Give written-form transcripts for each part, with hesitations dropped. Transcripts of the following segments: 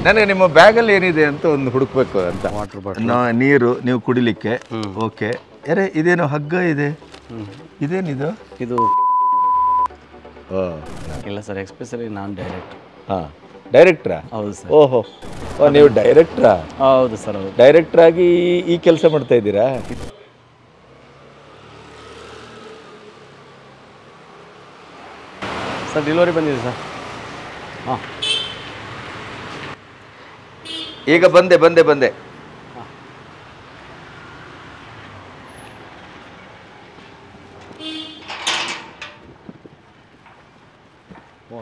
ನನಗೆ ನಿಮ್ಮ ಬ್ಯಾಗಲ್ಲಿ ಏನಿದೆ ಅಂತ ಒಂದು ಹುಡುಕ್ಬೇಕು ಅಂತ. ವಾಟರ್ ಬಾಟಲ್, ನೀರು ನೀವು ಕುಡಿಲಿಕ್ಕೆ. ಓಕೆ. ಅರೆ ಇದೇನು ಹಗ್ಗ ಇದೆ, ಇದೇನಿದು? ಇದು ಇಲ್ಲ ಸರ್, ಎಕ್ಸ್ಪೆಷಲಿ ನಾನು ಡೈರೆಕ್ಟ್. ಹಾಂ, ಡೈರೆಕ್ಟ್ರಾ? ಹೌದು ಸರ್. ಓಹೋ, ನೀವು ಡೈರೆಕ್ಟ್ರಾ? ಹೌದು ಸರ್, ಹೌದು. ಡೈರೆಕ್ಟರ್ ಆಗಿ ಈ ಕೆಲಸ ಮಾಡ್ತಾ ಇದ್ದೀರಾ? ಸರ್ ಡೆಲಿವರಿ ಬಂದಿದೆ ಸರ್. ಹಾಂ, ಈಗ ಬಂದೆ ಬಂದೆ ಬಂದೆ.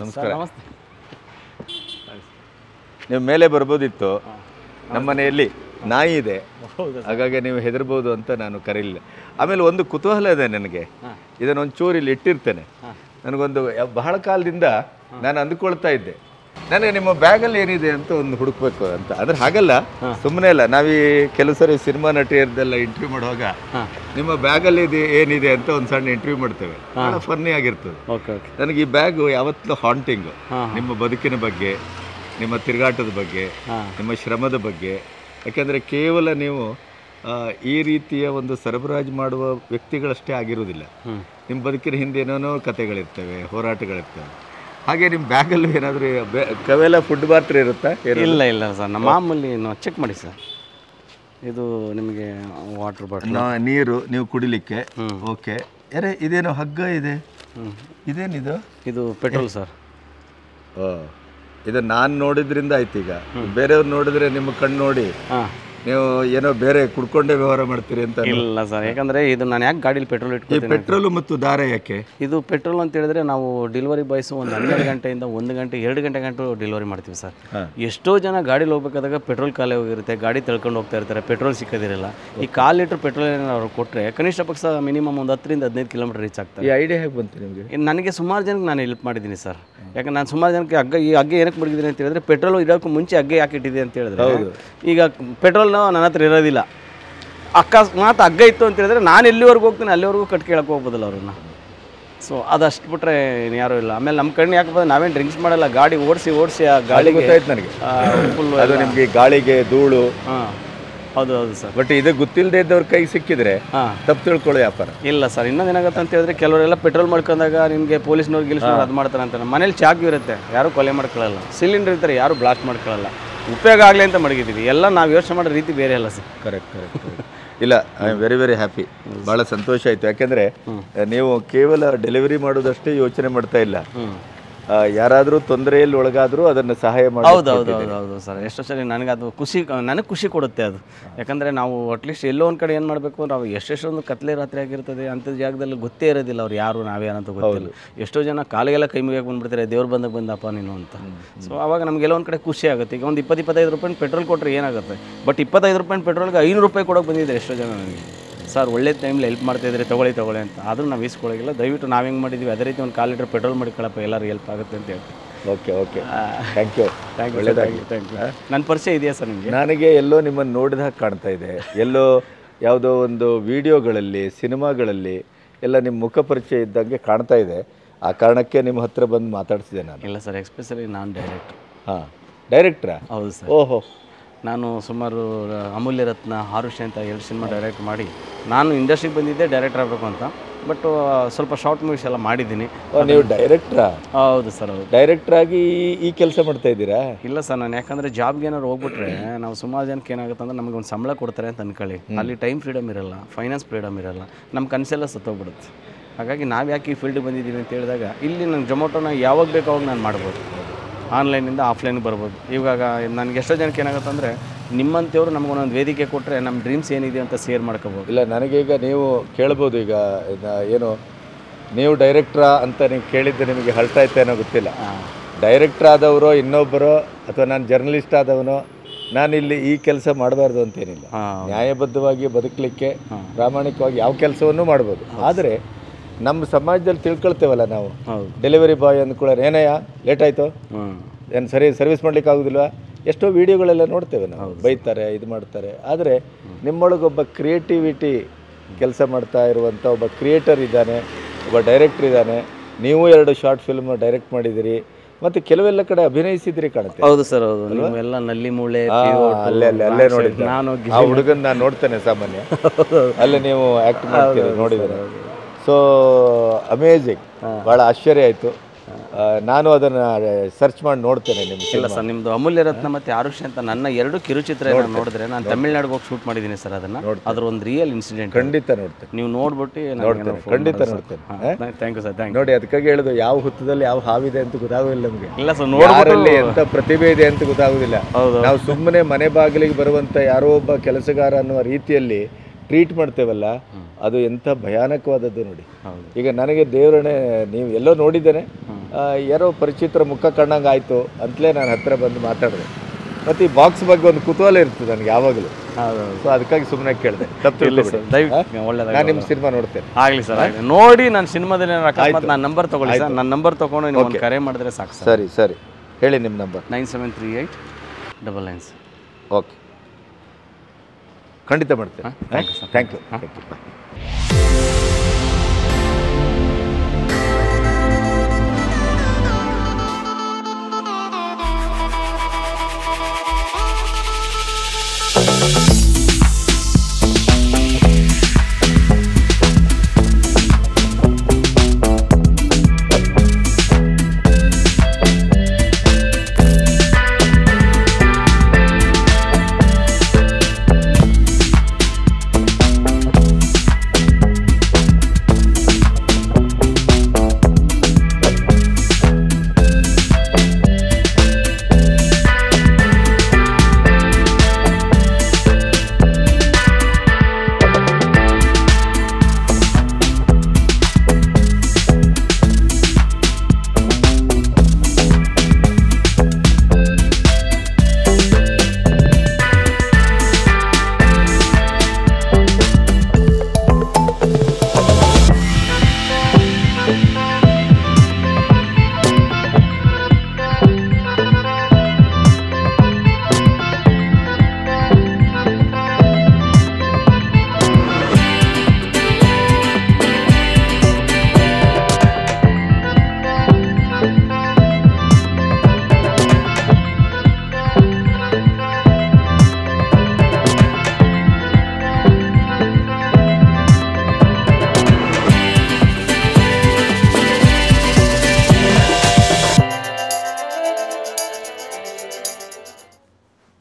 ನಮಸ್ಕಾರ. ನಮಸ್ತೆ. ನೀವು ಮೇಲೆ ಬರ್ಬೋದಿತ್ತು. ನಮ್ಮ ಮನೆಯಲ್ಲಿ ನಾಯಿ ಇದೆ, ಹಾಗಾಗಿ ನೀವು ಹೆದರ್ಬೋದು ಅಂತ ನಾನು ಕರೀಲಿಲ್ಲ. ಆಮೇಲೆ ಒಂದು ಕುತೂಹಲ ಇದೆ ನನಗೆ, ಇದನ್ನೊಂಚೂರು ಇಲ್ಲಿ ಇಟ್ಟಿರ್ತೇನೆ. ನನಗೊಂದು ಬಹಳ ಕಾಲದಿಂದ ನಾನು ಅಂದುಕೊಳ್ತಾ ಇದ್ದೆ, ನನಗೆ ನಿಮ್ಮ ಬ್ಯಾಗಲ್ಲಿ ಏನಿದೆ ಅಂತ ಒಂದು ಹುಡುಕ್ಬೇಕು ಅಂತ. ಅಂದ್ರೆ ಹಾಗಲ್ಲ, ಸುಮ್ಮನೆ ಅಲ್ಲ, ನಾವೀ ಕೆಲವು ಸರಿ ಸಿನಿಮಾ ನಟಿಯರದೆಲ್ಲ ಇಂಟರ್ವ್ಯೂ ಮಾಡುವಾಗ ನಿಮ್ಮ ಬ್ಯಾಗಲ್ಲಿ ಏನಿದೆ ಅಂತ ಒಂದು ಸಣ್ಣ ಇಂಟರ್ವ್ಯೂ ಮಾಡ್ತೇವೆ, ಭಾಳ ಫನ್ನಿ ಆಗಿರ್ತದೆ. ನನಗೆ ಈ ಬ್ಯಾಗು ಯಾವತ್ತೂ ಹಾಂಟಿಂಗ್, ನಿಮ್ಮ ಬದುಕಿನ ಬಗ್ಗೆ, ನಿಮ್ಮ ತಿರುಗಾಟದ ಬಗ್ಗೆ, ನಿಮ್ಮ ಶ್ರಮದ ಬಗ್ಗೆ. ಯಾಕೆಂದರೆ ಕೇವಲ ನೀವು ಈ ರೀತಿಯ ಒಂದು ಸರಬರಾಜು ಮಾಡುವ ವ್ಯಕ್ತಿಗಳಷ್ಟೇ ಆಗಿರುವುದಿಲ್ಲ. ನಿಮ್ಮ ಬದುಕಿನ ಹಿಂದೆ ಏನೇನೋ ಕಥೆಗಳಿರ್ತವೆ, ಹೋರಾಟಗಳಿರ್ತವೆ. ಹಾಗೆ ನಿಮ್ಮ ಬ್ಯಾಗಲ್ಲೂ ಏನಾದರೂ ಕವೆಲ್ಲ ಫುಡ್ ಮಾತ್ರ ಇರುತ್ತಾ? ಇಲ್ಲ ಇಲ್ಲ ಸರ್, ನಮ್ಮ ಮಾಮೂಲಿ ಚೆಕ್ ಮಾಡಿ ಸರ್. ಇದು ನಿಮಗೆ ವಾಟರ್ ಬಾಟಲ್, ನೀರು ನೀವು ಕುಡಿಲಿಕ್ಕೆ. ಓಕೆ. ಅರೆ ಇದೇನು ಹಗ್ಗ ಇದೆ, ಇದೇನಿದು? ಇದು ಪೆಟ್ರೋಲ್ ಸರ್. ಇದು ನಾನು ನೋಡಿದ್ರಿಂದ ಆಯ್ತು. ಈಗ ಬೇರೆಯವ್ರು ನೋಡಿದ್ರೆ ನಿಮ್ಮ ಕಣ್ಣು ನೋಡಿ ನೀವು ಏನೋ ಬೇರೆ ಕುಡ್ಕೊಂಡೇ ವ್ಯವಹಾರ ಮಾಡ್ತೀರಿ ಅಂತ. ಇಲ್ಲ ಸರ್, ಯಾಕಂದ್ರೆ ಇದು ನಾನು ಯಾಕೆ ಗಾಡೀಲಿ ಪೆಟ್ರೋಲ್ ಇಟ್ಕೊಳ್ತೀನಿ? ಪೆಟ್ರೋಲು ಮತ್ತು ದಾರ ಯಾಕೆ? ಇದು ಪೆಟ್ರೋಲ್ ಅಂತ ಹೇಳಿದ್ರೆ ನಾವು ಡೆಲಿವರಿ ಬಾಯ್ಸು ಒಂದು 12 ಗಂಟೆಯಿಂದ 1 ಗಂಟೆ 2 ಗಂಟೆ ಗಂಟು ಡೆಲಿವರಿ ಮಾಡ್ತೀವಿ ಸರ್. ಎಷ್ಟೋ ಜನ ಗಾಡೀಲಿ ಹೋಗ್ಬೇಕಾದಾಗ ಪೆಟ್ರೋಲ್ ಖಾಲಿ ಹೋಗಿರುತ್ತೆ, ಗಾಡಿ ತಳ್ಕೊಂಡು ಹೋಗ್ತಾ ಇರ್ತಾರೆ, ಪೆಟ್ರೋಲ್ ಸಿಕ್ಕೋದಿರಲ್ಲ. ಈ 1/4 ಲೀಟ್ರ್ ಪೆಟ್ರೋಲ್ ಏನಾದ್ರು ಅವ್ರು ಕೊಟ್ಟರೆ ಕನಿಷ್ಠ ಪಕ್ಷ ಮಿನಿಮಮ್ ಒಂದು 10 ರಿಂದ 15 ಕಿಲೋಮೀಟರ್ ರೀಚ್ ಆಗ್ತಾರೆ. ಈ ಐಡಿಯಾ ಹೇಗೆ ಬಂತು ನಿಮಗೆ? ನನಗೆ ಸುಮಾರು ಜನಕ್ಕೆ ನಾನು ಹೆಲ್ಪ್ ಮಾಡಿದ್ದೀನಿ ಸರ್. ಯಾಕಂದ್ರೆ ನಾನು ಸುಮಾರು ಜನಕ್ಕೆ ಈ ಹಗ್ಗೆ ಏನಕ್ಕೆ ಮಡಗಿದ್ದೀನಿ ಅಂತ ಹೇಳಿದ್ರೆ, ಪೆಟ್ರೋಲ್ ಇರೋಕ್ಕೂ ಮುಂಚೆ ಹಗ್ಗೆ ಯಾಕೆ ಇಟ್ಟಿದೆ ಅಂತ ಹೇಳಿದ್ರೆ, ಈಗ ಪೆಟ್ರೋಲ್ನ ನನ್ನ ಹತ್ರ ಇರೋದಿಲ್ಲ, ಅಕಸ್ಮಾತ್ ಹಗ್ಗ ಇತ್ತು ಅಂತ ಹೇಳಿದ್ರೆ ನಾನು ಎಲ್ಲಿವರೆಗೂ ಹೋಗ್ತೀನಿ ಅಲ್ಲಿವರೆಗೂ ಕಟ್ಟಿ ಕೇಳಕ್ಕೆ ಹೋಗ್ಬೋದಲ್ಲ ಅವ್ರನ್ನ. ಸೊ ಅದಷ್ಟು ಬಿಟ್ಟರೆ ಯಾರೂ ಇಲ್ಲ. ಆಮೇಲೆ ನಮ್ಮ ಕಣ್ಣು ಯಾಕೆ ಬಂದರೆ ನಾವೇನು ಡ್ರಿಂಕ್ಸ್ ಮಾಡಲ್ಲ, ಗಾಡಿ ಓಡಿಸಿ ಆ ಗಾಳಿ ಗೊತ್ತಾಯ್ತು ನನಗೆ ಫುಲ್. ಅದು ನಿಮಗೆ ಗಾಳಿಗೆ ಧೂಳು. ಹಾಂ, ಹೌದು ಹೌದು ಸರ್. ಬಟ್ ಇದು ಗೊತ್ತಿಲ್ಲದೆ ಇದ್ದವ್ರ ಕೈ ಸಿಕ್ಕಿದ್ರೆ ತಪ್ಪು ತಿಳ್ಕೊಳ್ಳೋ ವ್ಯಾಪಾರ. ಇಲ್ಲ ಸರ್, ಇನ್ನೊಂದು ಏನಾಗುತ್ತೆ ಅಂತ ಹೇಳಿದ್ರೆ, ಕೆಲವರೆಲ್ಲ ಪೆಟ್ರೋಲ್ ಮಾಡ್ಕೊಂಡಾಗ ನಿಮಗೆ ಪೊಲೀಸ್ನವ್ರು ಗಿಲಿಸ್ನವ್ರು ಅದು ಮಾಡ್ತಾರೆ ಅಂತ. ನಮ್ಮ ಮನೇಲಿ ಚಾಕು ಇರುತ್ತೆ, ಯಾರೂ ಕೊಲೆ ಮಾಡ್ಕೊಳ್ಳಲ್ಲ. ಸಿಲಿಂಡರ್ ಇರ್ತಾರೆ, ಯಾರೂ ಬ್ಲಾಸ್ಟ್ ಮಾಡ್ಕೊಳ್ಳಲ್ಲ. ಉಪಯೋಗ ಆಗಲಿ ಅಂತ ಮಡಗಿದ್ದೀವಿ. ಎಲ್ಲ ನಾವು ಯೋಚನೆ ಮಾಡೋ ರೀತಿ ಬೇರೆ ಅಲ್ಲ ಸರ್. Correct correct. ಇಲ್ಲ, I am very very happy. ಭಾಳ ಸಂತೋಷ ಆಯಿತು. ಯಾಕೆಂದರೆ ನೀವು ಕೇವಲ ಡೆಲಿವರಿ ಮಾಡೋದಷ್ಟೇ ಯೋಚನೆ ಮಾಡ್ತಾ ಇಲ್ಲ, ಯಾರಾದರೂ ತೊಂದರೆಯಲ್ಲಿ ಒಳಗಾದರೂ ಅದನ್ನು ಸಹಾಯ ಮಾಡಿ. ಹೌದು ಹೌದು ಹೌದು ಹೌದು ಸರ್. ಎಷ್ಟೋ ಸರಿ ನನಗೆ ಅದು ನನಗೆ ಖುಷಿ ಕೊಡುತ್ತೆ ಅದು. ಯಾಕಂದರೆ ನಾವು ಅಟ್ಲೀಸ್ಟ್ ಎಲ್ಲೋ ಒಂದು ಕಡೆ ಏನು ಮಾಡಬೇಕು, ನಾವು ಎಷ್ಟೆಷ್ಟೊಂದು ಕತ್ಲೆ ರಾತ್ರಿ ಆಗಿರ್ತದೆ, ಅಂಥದ್ದು ಜಾಗದಲ್ಲಿ ಗೊತ್ತೇ ಇರೋದಿಲ್ಲ ಅವ್ರು ಯಾರು ನಾವೇನಂತ ಗೊತ್ತಿಲ್ಲ. ಎಷ್ಟೋ ಜನ ಕಾಲಿಗೆಲ್ಲ ಕೈ ಮುಗಿಯಕ್ಕೆ ಬಂದುಬಿಡ್ತಾರೆ, ದೇವ್ರು ಬಂದಾಗ ಬಂದಪ್ಪ ನೀನು ಅಂತ. ಸೊ ಆವಾಗ ನಮಗೆಲ್ಲ ಒಂದು ಕಡೆ ಖುಷಿ ಆಗುತ್ತೆ. ಈಗ ಒಂದು 20-25 ರೂಪಾಯಿ ಪೆಟ್ರೋಲ್ ಕೊಟ್ಟರೆ ಏನಾಗುತ್ತೆ, ಬಟ್ 25 ರೂಪಾಯಿ ಪೆಟ್ರೋಲ್ಗೆ 500 ರೂಪಾಯಿ ಕೊಡೋಕೆ ಬಂದಿದ್ದಾರೆ ಎಷ್ಟೋ ಜನ ನನಗೆ. ಸರ್ ಒಳ್ಳೆ ಟೈಮ್ಲಿ ಹೆಲ್ಪ್ ಮಾಡ್ತಾಯಿದ್ರೆ ತೊಗೊಳ್ಳಿ ಅಂತ. ಆದರೂ ನಾವು ಈಸ್ಕೊಳ್ಳೋಗಿಲ್ಲ. ದಯವಿಟ್ಟು ನಾವು ಹೆಂಗೆ ಮಾಡಿದ್ವಿ ಅದೇ ರೀತಿ ಒಂದು 1/4 ಲೀಟ್ರ್ ಪೆಟ್ರೋಲ್ ಮಾಡಿಕೊಳ್ಳಪ್ಪ, ಎಲ್ಲರೂ ಹೆಲ್ಪ್ ಆಗುತ್ತೆ ಅಂತ ಹೇಳ್ತೀನಿ. Okay okay, thank you. ಒಳ್ಳೆಯದಾಗಿ, ಥ್ಯಾಂಕ್ ಯು. ನನ್ನ ಪರಿಚಯ ಇದೆಯಾ ಸರ್ ನಿಮಗೆ? ನನಗೆ ಎಲ್ಲೋ ನಿಮ್ಮನ್ನು ನೋಡಿದಾಗ ಕಾಣ್ತಾ ಇದೆ, ಎಲ್ಲೋ ಯಾವುದೋ ಒಂದು ವಿಡಿಯೋಗಳಲ್ಲಿ, ಸಿನಿಮಾಗಳಲ್ಲಿ ಎಲ್ಲ ನಿಮ್ಮ ಮುಖ ಪರಿಚಯ ಇದ್ದಂಗೆ ಕಾಣ್ತಾ ಇದೆ. ಆ ಕಾರಣಕ್ಕೆ ನಿಮ್ಮ ಹತ್ರ ಬಂದು ಮಾತಾಡ್ತಿದ್ದೆ ನಾನು. ಇಲ್ಲ ಸರ್, ಎಕ್ಸ್ಪೆಷಲಿ ನಾನು ಡೈರೆಕ್ಟ್. ಹಾಂ, ಡೈರೆಕ್ಟ್ರಾ? ಹೌದು ಸರ್. ಓಹೋ. ನಾನು ಸುಮಾರು ಅಮೂಲ್ಯ ರತ್ನ, ಹಾರುಷಿ ಅಂತ 2 ಸಿನಿಮಾ ಡೈರೆಕ್ಟ್ ಮಾಡಿ ನಾನು ಇಂಡಸ್ಟ್ರಿಗೆ ಬಂದಿದ್ದೆ ಡೈರೆಕ್ಟರ್ ಆಗಬೇಕು ಅಂತ. ಬಟ್ ಸ್ವಲ್ಪ ಶಾರ್ಟ್ ಮೂವೀಸ್ ಎಲ್ಲ ಮಾಡಿದ್ದೀನಿ. ನೀವು ಡೈರೆಕ್ಟ್ರಾ? ಹೌದು ಸರ್, ಹೌದು. ಡೈರೆಕ್ಟರ್ ಆಗಿ ಈ ಕೆಲಸ ಮಾಡ್ತಾ ಇದ್ದೀರಾ? ಇಲ್ಲ ಸರ್, ನಾನು ಯಾಕಂದರೆ ಜಾಬ್ಗೆ ಏನಾದ್ರು ಹೋಗ್ಬಿಟ್ರೆ ನಾವು ಸುಮಾರು ಜನಕ್ಕೆ ಏನಾಗುತ್ತೆ ಅಂದರೆ, ನಮಗೆ ಒಂದು ಸಂಬಳ ಕೊಡ್ತಾರೆ ಅಂತ ಅನ್ಕೊಳ್ಳಿ, ಅಲ್ಲಿ ಟೈಮ್ ಫ್ರೀಡಮ್ ಇರಲ್ಲ, ಫೈನಾನ್ಸ್ ಫ್ರೀಡಮ್ ಇರಲ್ಲ, ನಮ್ಮ ಕನಸೆಲ್ಲ ಸತ್ತೋಗ್ಬಿಡುತ್ತೆ. ಹಾಗಾಗಿ ನಾವು ಯಾಕೆ ಈ ಫೀಲ್ಡಿಗೆ ಬಂದಿದ್ದೀವಿ ಅಂತ ಹೇಳಿದಾಗ, ಇಲ್ಲಿ ನನ್ನ ಜೊಮೊಟೋನ ಯಾವಾಗ ಬೇಕು ಅವಾಗ ನಾನು ಮಾಡ್ಬೋದು, ಆನ್ಲೈನಿಂದ ಆಫ್ಲೈನ್ಗೆ ಬರ್ಬೋದು. ಇವಾಗ ನನಗೆ ಎಷ್ಟೋ ಜನಕ್ಕೆ ಏನಾಗುತ್ತೆ ಅಂದರೆ, ನಿಮ್ಮಂಥವ್ರು ನಮಗೊಂದೊಂದು ವೇದಿಕೆ ಕೊಟ್ಟರೆ ನಮ್ಮ ಡ್ರೀಮ್ಸ್ ಏನಿದೆ ಅಂತ ಶೇರ್ ಮಾಡ್ಕೋಬೋದು. ಇಲ್ಲ, ನನಗೀಗ ನೀವು ಕೇಳ್ಬೋದು, ಈಗ ಏನು ನೀವು ಡೈರೆಕ್ಟ್ರಾ ಅಂತ ನೀವು ಕೇಳಿದ್ದೆ ನಿಮಗೆ ಹರ್ಟ್ ಆಯ್ತಾ ಏನೋ ಗೊತ್ತಿಲ್ಲ. ಡೈರೆಕ್ಟ್ರ್ ಆದವರೋ ಇನ್ನೊಬ್ಬರೋ ಅಥವಾ ನಾನು ಜರ್ನಲಿಸ್ಟ್ ಆದವನೋ ನಾನಿಲ್ಲಿ ಈ ಕೆಲಸ ಮಾಡಬಾರ್ದು ಅಂತೇನಿಲ್ಲ. ನ್ಯಾಯಬದ್ಧವಾಗಿ ಬದುಕಲಿಕ್ಕೆ ಪ್ರಾಮಾಣಿಕವಾಗಿ ಯಾವ ಕೆಲಸವನ್ನು ಮಾಡ್ಬೋದು. ಆದರೆ ನಮ್ಮ ಸಮಾಜದಲ್ಲಿ ತಿಳ್ಕೊಳ್ತೇವಲ್ಲ ನಾವು, ಡೆಲಿವರಿ ಬಾಯ್ ಅಂದ್ಕೊಳ್ಳೋರು, ಏನಯ್ಯ ಲೇಟ್ ಆಯಿತು, ಏನು ಸರಿ ಸರ್ವಿಸ್ ಮಾಡ್ಲಿಕ್ಕೆ ಆಗೋದಿಲ್ವಾ, ಎಷ್ಟೋ ವೀಡಿಯೋಗಳೆಲ್ಲ ನೋಡ್ತೇವೆ ನಾವು, ಬೈತಾರೆ, ಇದು ಮಾಡ್ತಾರೆ. ಆದರೆ ನಿಮ್ಮೊಳಗೊಬ್ಬ ಕ್ರಿಯೇಟಿವಿಟಿ ಕೆಲಸ ಮಾಡ್ತಾ ಇರುವಂಥ ಒಬ್ಬ ಕ್ರಿಯೇಟರ್ ಇದ್ದಾನೆ, ಒಬ್ಬ ಡೈರೆಕ್ಟ್ರ್ ಇದ್ದಾನೆ. ನೀವು 2 ಶಾರ್ಟ್ ಫಿಲ್ಮ್ ಡೈರೆಕ್ಟ್ ಮಾಡಿದ್ದೀರಿ, ಮತ್ತು ಕೆಲವೆಲ್ಲ ಕಡೆ ಅಭಿನಯಿಸಿದ್ರಿ ಕಾಣುತ್ತೆ. ಹೌದು ಸರ್, ಹೌದು. ನೀವೆಲ್ಲ ನಲ್ಲಿ ಮೂಳೆ, ಅಲ್ಲೇ ನೋಡಿದ್ದೆ. ನಾನು ಆ ಹುಡುಗನ ನಾನು ನೋಡ್ತೇನೆ ಸಾಮಾನ್ಯ, ಅಲ್ಲೇ ನೀವು ಆ್ಯಕ್ಟ್ ಮಾಡ್ತೀರಿ ನೋಡಿದರೆ. ಸೊ ಅಮೇಝಿಂಗ್, ಭಾಳ ಆಶ್ಚರ್ಯ ಆಯಿತು. ನಾನು ಅದನ್ನು ಸರ್ಚ್ ಮಾಡಿ ನೋಡ್ತೇನೆ. ಇಲ್ಲ ಸರ್, ನಿಮ್ಮದು ಅಮೂಲ್ಯ ರತ್ನ ಮತ್ತು ಆರುಷಿ ಅಂತ ನನ್ನ 2 ಕಿರುಚಿತ್ರ ನೋಡಿದ್ರೆ, ನಾನು ತಮಿಳ್ನಾಡಿಗೆ ಹೋಗಿ ಶೂಟ್ ಮಾಡಿದ್ದೀನಿ ಸರ್ ಅದನ್ನು. ಅದ್ರ ಒಂದು ರಿಯಲ್ ಇನ್ಸಿಡೆಂಟ್. ಖಂಡಿತ ನೋಡ್ತೇನೆ, ನೀವು ನೋಡ್ಬಿಟ್ಟು ನೋಡ್ತೇನೆ, ಖಂಡಿತ ನೋಡ್ತೇನೆ. ಥ್ಯಾಂಕ್ ಯು ಸರ್, ಥ್ಯಾಂಕ್ ನೋಡಿ, ಅದಕ್ಕಾಗಿ ಹೇಳೋದು, ಯಾವ ಹುತ್ತದಲ್ಲಿ ಯಾವ ಹಾವಿದೆ ಅಂತ ಗೊತ್ತಾಗೋದಿಲ್ಲ ನಮಗೆ. ಇಲ್ಲ ಸರ್, ಯಾರಲ್ಲಿ ಎಂಥ ಪ್ರತಿಭೆ ಇದೆ ಅಂತ ಗೊತ್ತಾಗೋದಿಲ್ಲ. ನಾವು ಸುಮ್ಮನೆ ಮನೆ ಬಾಗಿಲಿಗೆ ಬರುವಂಥ ಯಾರೋ ಒಬ್ಬ ಕೆಲಸಗಾರ ಅನ್ನುವ ರೀತಿಯಲ್ಲಿ ಟ್ರೀಟ್ ಮಾಡ್ತೇವಲ್ಲ, ಅದು ಎಂಥ ಭಯಾನಕವಾದದ್ದು ನೋಡಿ. ಈಗ ನನಗೆ ದೇವರಣೆ ನೀವು ಎಲ್ಲೋ ನೋಡಿದ್ದೇನೆ, ಯಾರೋ ಪರಿಚಿತರ ಮುಖ ಕಂಡಂಗೆ ಆಯಿತು ಅಂತಲೇ ನಾನು ಹತ್ತಿರ ಬಂದು ಮಾತಾಡಿದೆ. ಮತ್ತು ಈ ಬಾಕ್ಸ್ ಬಗ್ಗೆ ಒಂದು ಕುತೂಹಲ ಇರ್ತದೆ ನನಗೆ ಯಾವಾಗಲೂ. ಸೊ ಅದಕ್ಕಾಗಿ ಸುಮ್ಮನೆ ಕೇಳಿದೆ. ತಪ್ಪು ಒಳ್ಳೆಯದು. ನಾನು ನಿಮ್ಮ ಸಿನಿಮಾ ನೋಡ್ತೇನೆ. ಆಗಲಿ ಸರ್, ನೋಡಿ ನಾನು ಸಿನಿಮಾದಲ್ಲಿ ಅಕಸ್ಮಾತ್ ನಾನು ನಂಬರ್ ತೊಗೊಳ್ಳಿ ಸರ್. ನನ್ನ ನಂಬರ್ ತೊಗೊಂಡು ನೀವು ಒಂದು ಕರೆ ಮಾಡಿದ್ರೆ ಸಾಕು ಸರ್. ಸರಿ ಸರಿ, ಹೇಳಿ ನಿಮ್ಮ ನಂಬರ್. 973899. ಓಕೆ, ಖಂಡಿತ ಮಾಡ್ತೇನೆ. Thank you.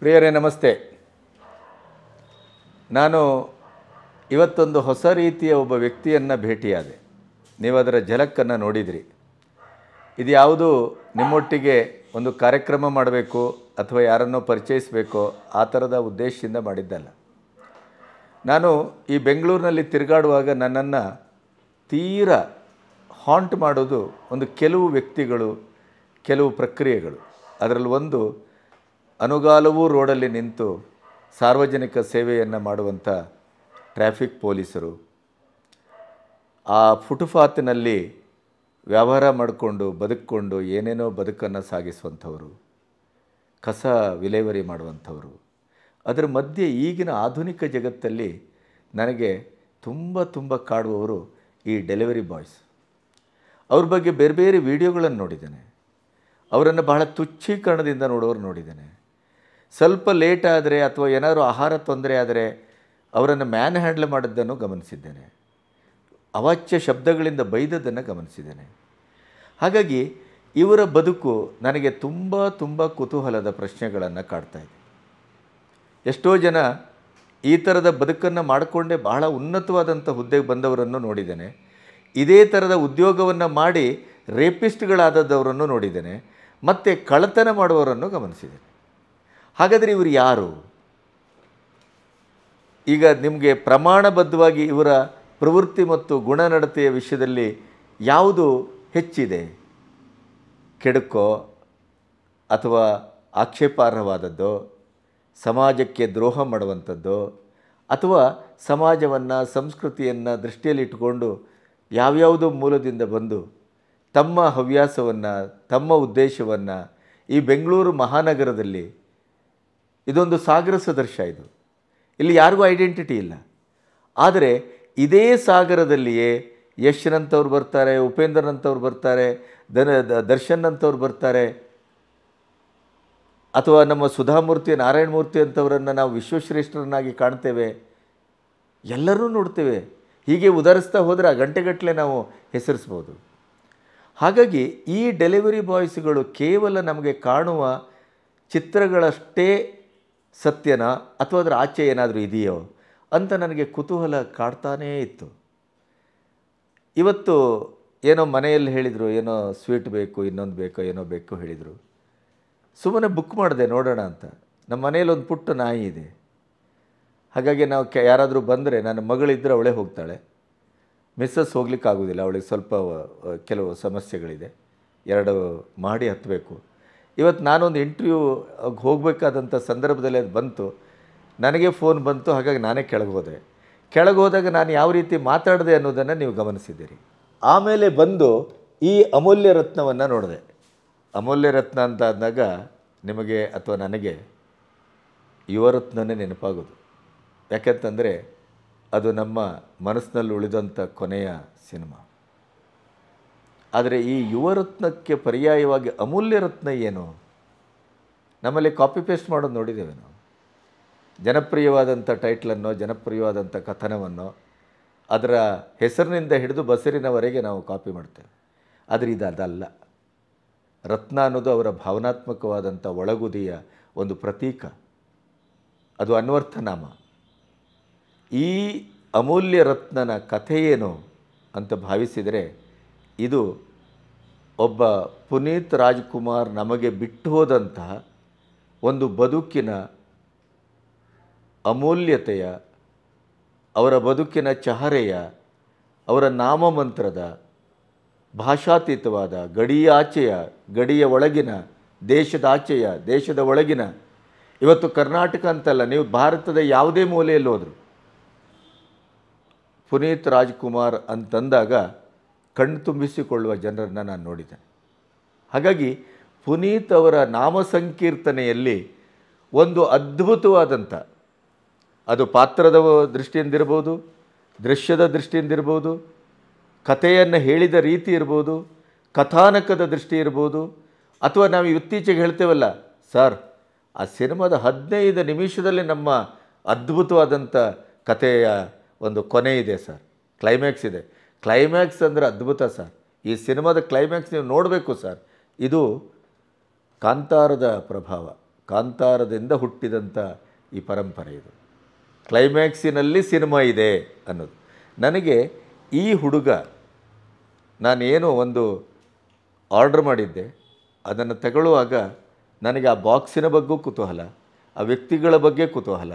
ಪ್ರಿಯರೇ ನಮಸ್ತೆ. ನಾನು ಇವತ್ತೊಂದು ಹೊಸ ರೀತಿಯ ಒಬ್ಬ ವ್ಯಕ್ತಿಯನ್ನು ಭೇಟಿಯಾದೆ. ನೀವು ಅದರ ಝಲಕ್ಕನ್ನು ನೋಡಿದಿರಿ. ಇದು ಯಾವುದು ನಿಮ್ಮೊಟ್ಟಿಗೆ ಒಂದು ಕಾರ್ಯಕ್ರಮ ಮಾಡಬೇಕು ಅಥವಾ ಯಾರನ್ನೋ ಪರಿಚಯಿಸಬೇಕೋ ಆ ಥರದ ಉದ್ದೇಶದಿಂದ ಮಾಡಿದ್ದಲ್ಲ. ನಾನು ಈ ಬೆಂಗಳೂರಿನಲ್ಲಿ ತಿರುಗಾಡುವಾಗ ನನ್ನನ್ನು ತೀರಾ ಹಾಂಟ್ ಮಾಡೋದು ಒಂದು ಕೆಲವು ವ್ಯಕ್ತಿಗಳು, ಕೆಲವು ಪ್ರಕ್ರಿಯೆಗಳು. ಅದರಲ್ಲಿ ಒಂದು ಅನುಗಾಲವೂ ರೋಡಲ್ಲಿ ನಿಂತು ಸಾರ್ವಜನಿಕ ಸೇವೆಯನ್ನು ಮಾಡುವಂಥ ಟ್ರಾಫಿಕ್ ಪೊಲೀಸರು, ಆ ಫುಟ್ಪಾತ್ನಲ್ಲಿ ವ್ಯವಹಾರ ಮಾಡಿಕೊಂಡು ಬದುಕಿಕೊಂಡು ಏನೇನೋ ಬದುಕನ್ನು ಸಾಗಿಸುವಂಥವರು, ಕಸ ವಿಲೇವಾರಿ ಮಾಡುವಂಥವರು. ಅದರ ಮಧ್ಯೆ ಈಗಿನ ಆಧುನಿಕ ಜಗತ್ತಲ್ಲಿ ನನಗೆ ತುಂಬ ಕಾಡುವವರು ಈ ಡೆಲಿವರಿ ಬಾಯ್ಸ್. ಅವ್ರ ಬಗ್ಗೆ ಬೇರೆ ಬೇರೆ ವಿಡಿಯೋಗಳನ್ನು ನೋಡಿದ್ದೇನೆ. ಅವರನ್ನು ಬಹಳ ತುಚ್ಛೀಕರಣದಿಂದ ನೋಡೋರು ನೋಡಿದ್ದೇನೆ. ಸ್ವಲ್ಪ ಲೇಟ್ ಆದರೆ ಅಥವಾ ಏನಾದರೂ ಆಹಾರ ತೊಂದರೆ ಆದರೆ ಅವರನ್ನು ಮ್ಯಾನ್ ಹ್ಯಾಂಡಲ್ ಮಾಡಿದ್ದನ್ನು ಗಮನಿಸಿದ್ದೇನೆ. ಅವಾಚ್ಯ ಶಬ್ದಗಳಿಂದ ಬೈದದ್ದನ್ನು ಗಮನಿಸಿದ್ದೇನೆ. ಹಾಗಾಗಿ ಇವರ ಬದುಕು ನನಗೆ ತುಂಬ ಕುತೂಹಲದ ಪ್ರಶ್ನೆಗಳನ್ನು ಕಾಡ್ತಾ ಇದೆ. ಎಷ್ಟೋ ಜನ ಈ ಥರದ ಬದುಕನ್ನು ಮಾಡಿಕೊಂಡೇ ಬಹಳ ಉನ್ನತವಾದಂಥ ಹುದ್ದೆಗೆ ಬಂದವರನ್ನು ನೋಡಿದ್ದೇನೆ. ಇದೇ ಥರದ ಉದ್ಯೋಗವನ್ನು ಮಾಡಿ ರೇಪಿಸ್ಟ್ಗಳಾದದ್ದವರನ್ನು ನೋಡಿದ್ದೇನೆ. ಮತ್ತು ಕಳ್ಳತನ ಮಾಡುವವರನ್ನು ಗಮನಿಸಿದ್ದೇನೆ. ಹಾಗಾದರೆ ಇವರು ಯಾರು? ಈಗ ನಿಮಗೆ ಪ್ರಮಾಣಬದ್ಧವಾಗಿ ಇವರ ಪ್ರವೃತ್ತಿ ಮತ್ತು ಗುಣನಡತೆಯ ವಿಷಯದಲ್ಲಿ ಯಾವುದು ಹೆಚ್ಚಿದೆ? ಕೆಡುಕೋ ಅಥವಾ ಆಕ್ಷೇಪಾರ್ಹವಾದದ್ದೋ, ಸಮಾಜಕ್ಕೆ ದ್ರೋಹ ಮಾಡುವಂಥದ್ದೋ, ಅಥವಾ ಸಮಾಜವನ್ನು ಸಂಸ್ಕೃತಿಯನ್ನು ದೃಷ್ಟಿಯಲ್ಲಿಟ್ಟುಕೊಂಡು ಯಾವ್ಯಾವುದೋ ಮೂಲದಿಂದ ಬಂದು ತಮ್ಮ ಹವ್ಯಾಸವನ್ನು, ತಮ್ಮ ಉದ್ದೇಶವನ್ನು ಈ ಬೆಂಗಳೂರು ಮಹಾನಗರದಲ್ಲಿ, ಇದೊಂದು ಸಾಗರ ಸದೃಶ, ಇಲ್ಲಿ ಯಾರಿಗೂ ಐಡೆಂಟಿಟಿ ಇಲ್ಲ. ಆದರೆ ಇದೇ ಸಾಗರದಲ್ಲಿಯೇ ಯಶ್ರಂಥವ್ರು ಬರ್ತಾರೆ, ಉಪೇಂದ್ರನಂಥವ್ರು ಬರ್ತಾರೆ, ದರ್ಶನ್ ಅಂತವ್ರು ಬರ್ತಾರೆ, ಅಥವಾ ನಮ್ಮ ಸುಧಾಮೂರ್ತಿ, ನಾರಾಯಣಮೂರ್ತಿ ಅಂಥವರನ್ನು ನಾವು ವಿಶ್ವಶ್ರೇಷ್ಠರನ್ನಾಗಿ ಕಾಣ್ತೇವೆ, ಎಲ್ಲರೂ ನೋಡ್ತೇವೆ. ಹೀಗೆ ಉದಾಹರಿಸ್ತಾ ಹೋದರೆ ಆ ಗಂಟೆಗಟ್ಟಲೆ ನಾವು ಹೆಸರಿಸ್ಬೋದು. ಹಾಗಾಗಿ ಈ ಡೆಲಿವರಿ ಬಾಯ್ಸ್ಗಳು ಕೇವಲ ನಮಗೆ ಕಾಣುವ ಚಿತ್ರಗಳಷ್ಟೇ ಸತ್ಯನಾ ಅಥವಾ ಅದರ ಆಚೆ ಏನಾದರೂ ಇದೆಯೋ ಅಂತ ನನಗೆ ಕುತೂಹಲ ಕಾಡ್ತಾನೇ ಇತ್ತು. ಇವತ್ತು ಏನೋ ಮನೆಯಲ್ಲಿ ಹೇಳಿದರು, ಏನೋ ಸ್ವೀಟ್ ಬೇಕು, ಇನ್ನೊಂದು ಬೇಕೋ ಏನೋ ಬೇಕು ಹೇಳಿದರು. ಸುಮ್ಮನೆ ಬುಕ್ ಮಾಡಿದೆ ನೋಡೋಣ ಅಂತ. ನಮ್ಮ ಮನೇಲಿ ಒಂದು ಪುಟ್ಟ ನಾಯಿ ಇದೆ. ಹಾಗಾಗಿ ನಾವು ಯಾರಾದರೂ ಬಂದರೆ, ನನ್ನ ಮಗಳಿದ್ದರೆ ಅವಳೇ ಹೋಗ್ತಾಳೆ, ಮಿಸ್ಸಸ್ ಹೋಗ್ಲಿಕ್ಕಾಗೋದಿಲ್ಲ, ಅವಳಿಗೆ ಸ್ವಲ್ಪ ಕೆಲವು ಸಮಸ್ಯೆಗಳಿದೆ, 2 ಮಾಡಿ ಹತ್ತಬೇಕು. ಇವತ್ತು ನಾನೊಂದು ಇಂಟರ್ವ್ಯೂ ಹೋಗಬೇಕಾದಂಥ ಸಂದರ್ಭದಲ್ಲಿ ಅದು ಬಂತು, ನನಗೆ ಫೋನ್ ಬಂತು. ಹಾಗಾಗಿ ನಾನೇ ಕೆಳಗೆ ಹೋದಾಗ ನಾನು ಯಾವ ರೀತಿ ಮಾತಾಡಿದೆ ಅನ್ನೋದನ್ನು ನೀವು ಗಮನಿಸಿದ್ದೀರಿ. ಆಮೇಲೆ ಬಂದು ಈ ಅಮೂಲ್ಯ ರತ್ನವನ್ನು ನೋಡಿದೆ. ಅಮೂಲ್ಯ ರತ್ನ ಅಂತ ಆದಾಗ ನಿಮಗೆ ಅಥವಾ ನನಗೆ ಯುವರತ್ನನೇ ನೆನಪಾಗೋದು. ಯಾಕೆಂತಂದರೆ ಅದು ನಮ್ಮ ಮನಸ್ಸಿನಲ್ಲಿ ಉಳಿದಂಥ ಕೊನೆಯ ಸಿನಿಮಾ. ಆದರೆ ಈ ಯುವರತ್ನಕ್ಕೆ ಪರ್ಯಾಯವಾಗಿ ಅಮೂಲ್ಯ ರತ್ನ ಏನು? ನಮ್ಮಲ್ಲಿ ಕಾಪಿ ಪೇಸ್ಟ್ ಮಾಡೋದು ನೋಡಿದ್ದೇವೆ ನಾವು. ಜನಪ್ರಿಯವಾದಂಥ ಟೈಟ್ಲನ್ನು, ಜನಪ್ರಿಯವಾದಂಥ ಕಥನವನ್ನು ಅದರ ಹೆಸರಿನಿಂದ ಹಿಡಿದು ಬಸರಿನವರೆಗೆ ನಾವು ಕಾಪಿ ಮಾಡ್ತೇವೆ. ಆದರೆ ಇದು ಅದಲ್ಲ. ರತ್ನ ಅನ್ನೋದು ಅವರ ಭಾವನಾತ್ಮಕವಾದಂಥ ಒಳಗುದಿಯ ಒಂದು ಪ್ರತೀಕ, ಅದು ಅನ್ವರ್ಥನಾಮ. ಈ ಅಮೂಲ್ಯ ರತ್ನನ ಕಥೆಯೇನು ಅಂತ ಭಾವಿಸಿದರೆ, ಇದು ಒಬ್ಬ ಪುನೀತ್ ರಾಜ್ಕುಮಾರ್ ನಮಗೆ ಬಿಟ್ಟು ಹೋದಂತಹ ಒಂದು ಬದುಕಿನ ಅಮೂಲ್ಯತೆಯ, ಅವರ ಬದುಕಿನ ಚಹರೆಯ, ಅವರ ನಾಮಮಂತ್ರದ ಭಾಷಾತೀತವಾದ, ಗಡಿಯಾಚೆಯ, ಗಡಿಯ ಒಳಗಿನ, ದೇಶದಾಚೆಯ, ದೇಶದ ಒಳಗಿನ, ಇವತ್ತು ಕರ್ನಾಟಕ ಅಂತಲ್ಲ, ನೀವು ಭಾರತದ ಯಾವುದೇ ಮೂಲೆಯಲ್ಲಿ ಹೋದರು ಪುನೀತ್ ರಾಜ್ಕುಮಾರ್ ಅಂತಂದಾಗ ಕಣ್ಣು ತುಂಬಿಸಿಕೊಳ್ಳುವ ಜನರನ್ನು ನಾನು ನೋಡಿದ್ದೇನೆ. ಹಾಗಾಗಿ ಪುನೀತ್ ಅವರ ನಾಮ ಸಂಕೀರ್ತನೆಯಲ್ಲಿ ಒಂದು ಅದ್ಭುತವಾದಂಥ, ಅದು ಪಾತ್ರದ ದೃಷ್ಟಿಯಿಂದಿರ್ಬೋದು, ದೃಶ್ಯದ ದೃಷ್ಟಿಯಿಂದಿರ್ಬೋದು, ಕಥೆಯನ್ನು ಹೇಳಿದ ರೀತಿ ಇರ್ಬೋದು, ಕಥಾನಕದ ದೃಷ್ಟಿ ಇರ್ಬೋದು, ಅಥವಾ ನಾವು ಇತ್ತೀಚೆಗೆ ಹೇಳ್ತೇವಲ್ಲ ಸರ್, ಆ ಸಿನಿಮಾದ 15 ನಿಮಿಷದಲ್ಲಿ ನಮ್ಮ ಅದ್ಭುತವಾದಂಥ ಕಥೆಯ ಒಂದು ಕೊನೆ ಇದೆ ಸರ್, ಕ್ಲೈಮ್ಯಾಕ್ಸ್ ಇದೆ. ಕ್ಲೈಮ್ಯಾಕ್ಸ್ ಅಂದರೆ ಅದ್ಭುತ ಸರ್. ಈ ಸಿನಿಮಾದ ಕ್ಲೈಮ್ಯಾಕ್ಸ್ ನೀವು ನೋಡಬೇಕು ಸರ್. ಇದು ಕಾಂತಾರದ ಪ್ರಭಾವ, ಕಾಂತಾರದಿಂದ ಹುಟ್ಟಿದಂಥ ಈ ಪರಂಪರೆ. ಇದು ಕ್ಲೈಮ್ಯಾಕ್ಸಿನಲ್ಲಿ ಸಿನಿಮಾ ಇದೆ ಅನ್ನೋದು. ನನಗೆ ಈ ಹುಡುಗ, ನಾನೇನೋ ಒಂದು ಆರ್ಡ್ರ್ ಮಾಡಿದ್ದೆ, ಅದನ್ನು ತಗೊಳ್ಳುವಾಗ ನನಗೆ ಆ ಬಾಕ್ಸಿನ ಬಗ್ಗೆ ಕುತೂಹಲ, ಆ ವ್ಯಕ್ತಿಗಳ ಬಗ್ಗೆ ಕುತೂಹಲ,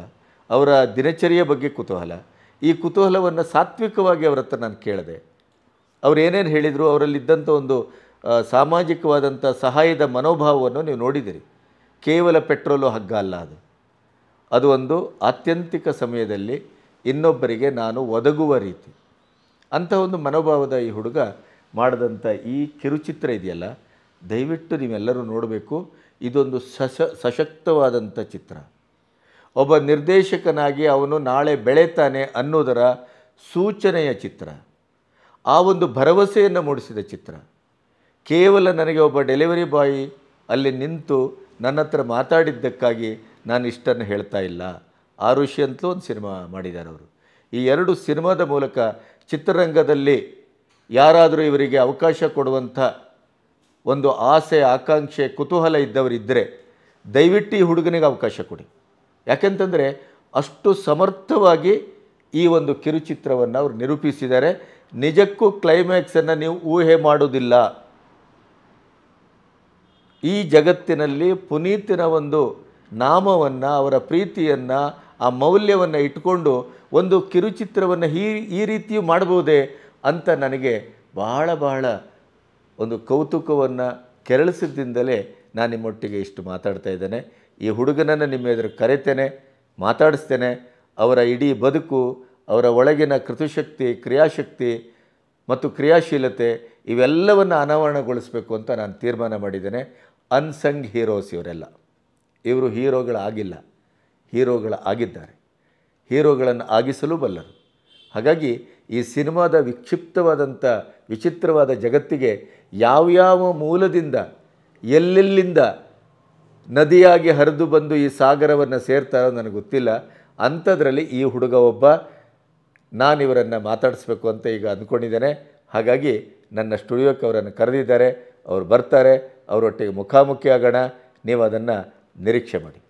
ಅವರ ದಿನಚರಿಯ ಬಗ್ಗೆ ಕುತೂಹಲ. ಈ ಕುತೂಹಲವನ್ನು ಸಾತ್ವಿಕವಾಗಿ ಅವರ ಹತ್ರ ನಾನು ಕೇಳಿದೆ. ಅವ್ರು ಏನೇನು ಹೇಳಿದರು, ಅವರಲ್ಲಿದ್ದಂಥ ಒಂದು ಸಾಮಾಜಿಕವಾದಂಥ ಸಹಾಯದ ಮನೋಭಾವವನ್ನು ನೀವು ನೋಡಿದಿರಿ. ಕೇವಲ ಪೆಟ್ರೋಲು ಹಗ್ಗ ಅಲ್ಲ ಅದು. ಅದು ಒಂದು ಆತ್ಯಂತಿಕ ಸಮಯದಲ್ಲಿ ಇನ್ನೊಬ್ಬರಿಗೆ ನಾನು ಒದಗುವ ರೀತಿ, ಅಂಥ ಒಂದು ಮನೋಭಾವದ ಈ ಹುಡುಗ ಮಾಡಿದಂಥ ಈ ಕಿರುಚಿತ್ರ ಇದೆಯಲ್ಲ, ದಯವಿಟ್ಟು ನೀವೆಲ್ಲರೂ ನೋಡಬೇಕು. ಇದೊಂದು ಸಶಕ್ತವಾದಂಥ ಚಿತ್ರ. ಒಬ್ಬ ನಿರ್ದೇಶಕನಾಗಿ ಅವನು ನಾಳೆ ಬೆಳೆತಾನೆ ಅನ್ನೋದರ ಸೂಚನೆಯ ಚಿತ್ರ. ಆ ಒಂದು ಭರವಸೆಯನ್ನು ಮೂಡಿಸಿದ ಚಿತ್ರ. ಕೇವಲ ನನಗೆ ಒಬ್ಬ ಡೆಲಿವರಿ ಬಾಯ್ ಅಲ್ಲಿ ನಿಂತು ನನ್ನ ಹತ್ರ ಮಾತಾಡಿದ್ದಕ್ಕಾಗಿ ನಾನು ಇಷ್ಟನ್ನು ಹೇಳ್ತಾ ಇಲ್ಲ. ಆರುಷಿ ಅಂತಲೂ ಒಂದು ಸಿನಿಮಾ ಮಾಡಿದ್ದಾರೆ ಅವರು. ಈ 2 ಸಿನಿಮಾದ ಮೂಲಕ ಚಿತ್ರರಂಗದಲ್ಲಿ ಯಾರಾದರೂ ಇವರಿಗೆ ಅವಕಾಶ ಕೊಡುವಂಥ ಒಂದು ಆಸೆ, ಆಕಾಂಕ್ಷೆ, ಕುತೂಹಲ ಇದ್ದವರಿದ್ದರೆ ದಯವಿಟ್ಟು ಈ ಹುಡುಗನಿಗೆ ಅವಕಾಶ ಕೊಡಿ. ಯಾಕೆಂತಂದರೆ ಅಷ್ಟು ಸಮರ್ಥವಾಗಿ ಈ ಒಂದು ಕಿರುಚಿತ್ರವನ್ನು ಅವರು ನಿರೂಪಿಸಿದ್ದಾರೆ. ನಿಜಕ್ಕೂ ಕ್ಲೈಮ್ಯಾಕ್ಸನ್ನು ನೀವು ಊಹೆ ಮಾಡೋದಿಲ್ಲ. ಈ ಜಗತ್ತಿನಲ್ಲಿ ಪುನೀತಿನ ಒಂದು ನಾಮವನ್ನು, ಅವರ ಪ್ರೀತಿಯನ್ನು, ಆ ಮೌಲ್ಯವನ್ನು ಇಟ್ಕೊಂಡು ಒಂದು ಕಿರುಚಿತ್ರವನ್ನು ಈ ರೀತಿಯೂ ಮಾಡ್ಬೋದೇ ಅಂತ ನನಗೆ ಬಹಳ ಒಂದು ಕೌತುಕವನ್ನು ಕೆರಳಿಸಿದ್ದರಿಂದಲೇ ನಾನು ನಿಮ್ಮೊಟ್ಟಿಗೆ ಇಷ್ಟು ಮಾತಾಡ್ತಾ ಇದ್ದೇನೆ. ಈ ಹುಡುಗನನ್ನು ನಿಮ್ಮ ಎದುರು ಕರೆತೇನೆ, ಮಾತಾಡಿಸ್ತೇನೆ. ಅವರ ಇಡೀ ಬದುಕು, ಅವರ ಒಳಗಿನ ಕೃತುಶಕ್ತಿ, ಕ್ರಿಯಾಶಕ್ತಿ ಮತ್ತು ಕ್ರಿಯಾಶೀಲತೆ ಇವೆಲ್ಲವನ್ನು ಅನಾವರಣಗೊಳಿಸಬೇಕು ಅಂತ ನಾನು ತೀರ್ಮಾನ ಮಾಡಿದ್ದೇನೆ. ಅನ್ಸಂಗ್ ಹೀರೋಸ್ ಇವರೆಲ್ಲ. ಇವರು ಹೀರೋಗಳಾಗಿಲ್ಲ, ಹೀರೋಗಳಾಗಿದ್ದಾರೆ. ಹೀರೋಗಳನ್ನು ಆಗಿಸಲು ಬಲ್ಲರು. ಹಾಗಾಗಿ ಈ ಸಿನಿಮಾದ ವಿಕ್ಷಿಪ್ತವಾದಂಥ ವಿಚಿತ್ರವಾದ ಜಗತ್ತಿಗೆ ಯಾವ್ಯಾವ ಮೂಲದಿಂದ ಎಲ್ಲೆಲ್ಲಿಂದ ನದಿಯಾಗಿ ಹರಿದು ಬಂದು ಈ ಸಾಗರವನ್ನು ಸೇರ್ತಾರೋ ನನಗೆ ಗೊತ್ತಿಲ್ಲ. ಅಂಥದ್ರಲ್ಲಿ ಈ ಹುಡುಗ ಒಬ್ಬ. ನಾನಿವರನ್ನು ಮಾತಾಡಿಸ್ಬೇಕು ಅಂತ ಈಗ ಅಂದ್ಕೊಂಡಿದ್ದೇನೆ. ಹಾಗಾಗಿ ನನ್ನ ಸ್ಟುಡಿಯೋಕ್ಕೆ ಅವರನ್ನು ಕರೆದಿದ್ದಾರೆ. ಅವ್ರು ಬರ್ತಾರೆ, ಅವರೊಟ್ಟಿಗೆ ಮುಖಾಮುಖಿ ಆಗೋಣ. ನೀವು ಅದನ್ನು ನಿರೀಕ್ಷೆ ಮಾಡಿ.